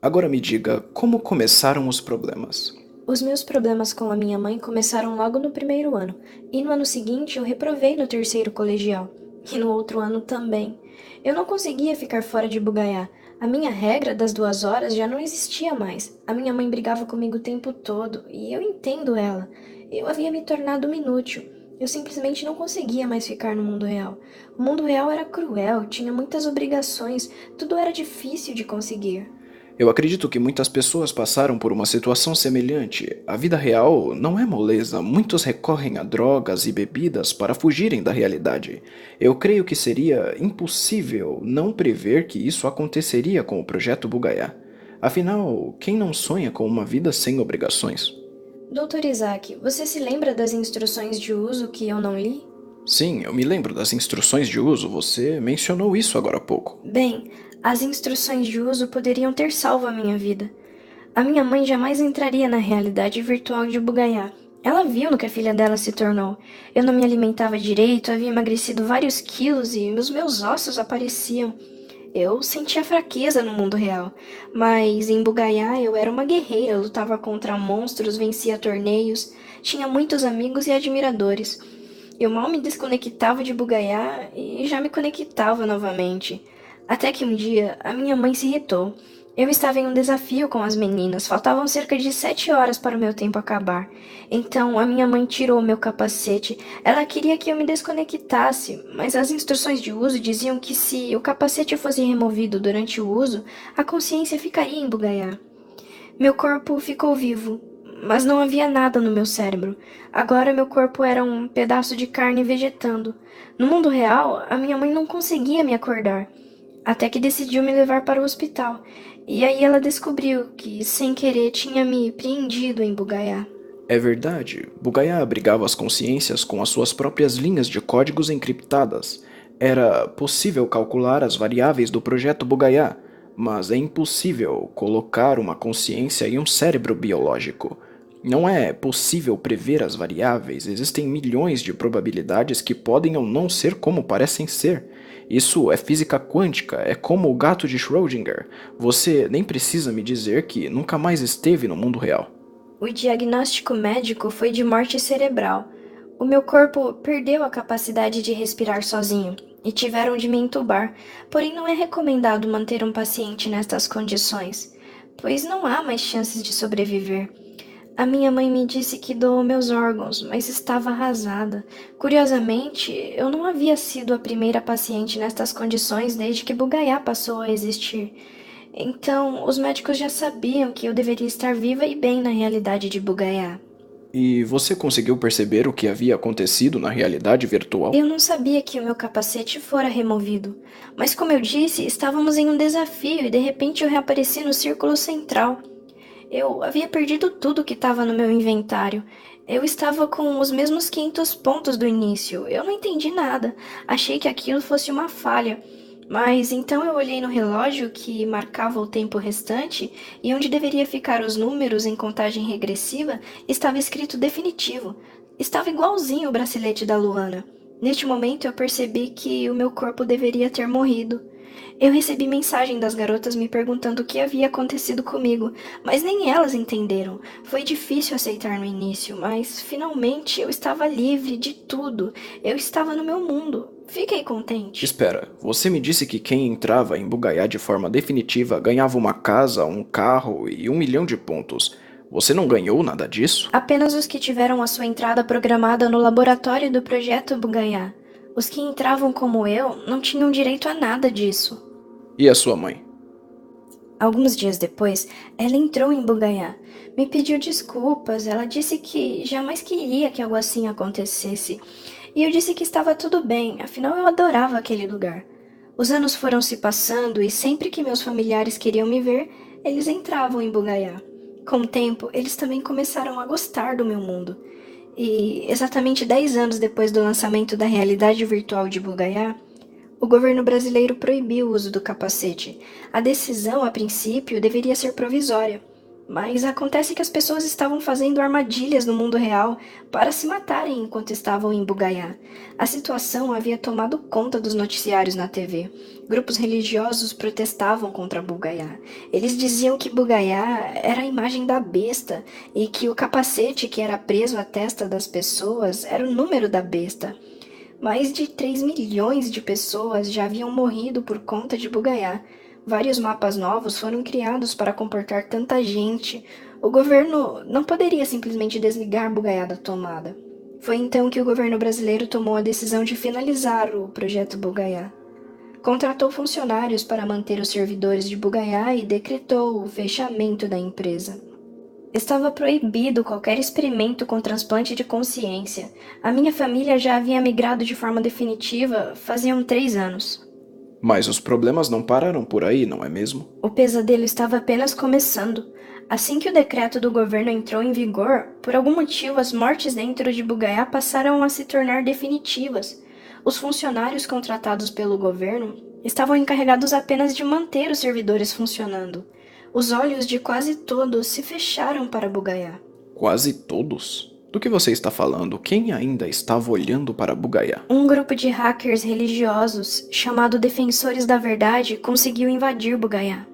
Agora me diga, como começaram os problemas? Os meus problemas com a minha mãe começaram logo no primeiro ano, e no ano seguinte eu reprovei no terceiro colegial, e no outro ano também. Eu não conseguia ficar fora de Bugaiá. A minha regra das 2 horas já não existia mais. A minha mãe brigava comigo o tempo todo, e eu entendo ela. Eu havia me tornado uma inútil. Eu simplesmente não conseguia mais ficar no mundo real. O mundo real era cruel, tinha muitas obrigações, tudo era difícil de conseguir. Eu acredito que muitas pessoas passaram por uma situação semelhante. A vida real não é moleza, muitos recorrem a drogas e bebidas para fugirem da realidade. Eu creio que seria impossível não prever que isso aconteceria com o projeto Bugaiá. Afinal, quem não sonha com uma vida sem obrigações? Doutor Isaac, você se lembra das instruções de uso que eu não li? Sim, eu me lembro das instruções de uso, você mencionou isso agora há pouco. Bem, as instruções de uso poderiam ter salvo a minha vida. A minha mãe jamais entraria na realidade virtual de Bugaiá. Ela viu no que a filha dela se tornou. Eu não me alimentava direito, havia emagrecido vários quilos e os meus ossos apareciam. Eu sentia fraqueza no mundo real, mas em Bugaiá eu era uma guerreira, lutava contra monstros, vencia torneios, tinha muitos amigos e admiradores. Eu mal me desconectava de Bugaiá e já me conectava novamente. Até que um dia a minha mãe se irritou. Eu estava em um desafio com as meninas, faltavam cerca de 7 horas para o meu tempo acabar. Então a minha mãe tirou meu capacete. Ela queria que eu me desconectasse, mas as instruções de uso diziam que se o capacete fosse removido durante o uso, a consciência ficaria em Bugaiá. Meu corpo ficou vivo, mas não havia nada no meu cérebro. Agora meu corpo era um pedaço de carne vegetando. No mundo real, a minha mãe não conseguia me acordar, até que decidiu me levar para o hospital. E aí ela descobriu que, sem querer, tinha me preendido em Bugaiá. É verdade, Bugaiá abrigava as consciências com as suas próprias linhas de códigos encriptadas. Era possível calcular as variáveis do projeto Bugaiá, mas é impossível colocar uma consciência em um cérebro biológico. Não é possível prever as variáveis, existem milhões de probabilidades que podem ou não ser como parecem ser. Isso é física quântica, é como o gato de Schrödinger. Você nem precisa me dizer que nunca mais esteve no mundo real. O diagnóstico médico foi de morte cerebral. O meu corpo perdeu a capacidade de respirar sozinho e tiveram de me entubar, porém não é recomendado manter um paciente nestas condições, pois não há mais chances de sobreviver. A minha mãe me disse que doou meus órgãos, mas estava arrasada. Curiosamente, eu não havia sido a primeira paciente nestas condições desde que Bugaiá passou a existir. Então, os médicos já sabiam que eu deveria estar viva e bem na realidade de Bugaiá. E você conseguiu perceber o que havia acontecido na realidade virtual? Eu não sabia que o meu capacete fora removido, mas como eu disse, estávamos em um desafio e de repente eu reapareci no círculo central. Eu havia perdido tudo que estava no meu inventário. Eu estava com os mesmos 500 pontos do início. Eu não entendi nada. Achei que aquilo fosse uma falha. Mas então eu olhei no relógio que marcava o tempo restante e onde deveria ficar os números em contagem regressiva estava escrito definitivo. Estava igualzinho o bracelete da Luana. Neste momento eu percebi que o meu corpo deveria ter morrido. Eu recebi mensagem das garotas me perguntando o que havia acontecido comigo, mas nem elas entenderam. Foi difícil aceitar no início, mas finalmente eu estava livre de tudo. Eu estava no meu mundo. Fiquei contente. Espera, você me disse que quem entrava em Bugaiá de forma definitiva ganhava uma casa, um carro e 1 milhão de pontos. Você não ganhou nada disso? Apenas os que tiveram a sua entrada programada no laboratório do projeto Bugaiá. Os que entravam como eu não tinham direito a nada disso. E a sua mãe? Alguns dias depois, ela entrou em Bugaiá. Me pediu desculpas, ela disse que jamais queria que algo assim acontecesse. E eu disse que estava tudo bem, afinal eu adorava aquele lugar. Os anos foram se passando e sempre que meus familiares queriam me ver, eles entravam em Bugaiá. Com o tempo, eles também começaram a gostar do meu mundo. E exatamente 10 anos depois do lançamento da realidade virtual de Bugaiá, o governo brasileiro proibiu o uso do capacete. A decisão, a princípio, deveria ser provisória. Mas acontece que as pessoas estavam fazendo armadilhas no mundo real para se matarem enquanto estavam em Bugaiá. A situação havia tomado conta dos noticiários na TV. Grupos religiosos protestavam contra Bugaiá. Eles diziam que Bugaiá era a imagem da besta e que o capacete que era preso à testa das pessoas era o número da besta. Mais de 3 milhões de pessoas já haviam morrido por conta de Bugaiá. Vários mapas novos foram criados para comportar tanta gente. O governo não poderia simplesmente desligar Bugaiá da tomada. Foi então que o governo brasileiro tomou a decisão de finalizar o projeto Bugaiá. Contratou funcionários para manter os servidores de Bugaiá e decretou o fechamento da empresa. Estava proibido qualquer experimento com transplante de consciência. A minha família já havia migrado de forma definitiva faziam 3 anos. Mas os problemas não pararam por aí, não é mesmo? O pesadelo estava apenas começando. Assim que o decreto do governo entrou em vigor, por algum motivo as mortes dentro de Bugaiá passaram a se tornar definitivas. Os funcionários contratados pelo governo estavam encarregados apenas de manter os servidores funcionando. Os olhos de quase todos se fecharam para Bugaiá. Quase todos? Do que você está falando? Quem ainda estava olhando para Bugaiá? Um grupo de hackers religiosos, chamado Defensores da Verdade, conseguiu invadir Bugaiá.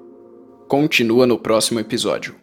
Continua no próximo episódio.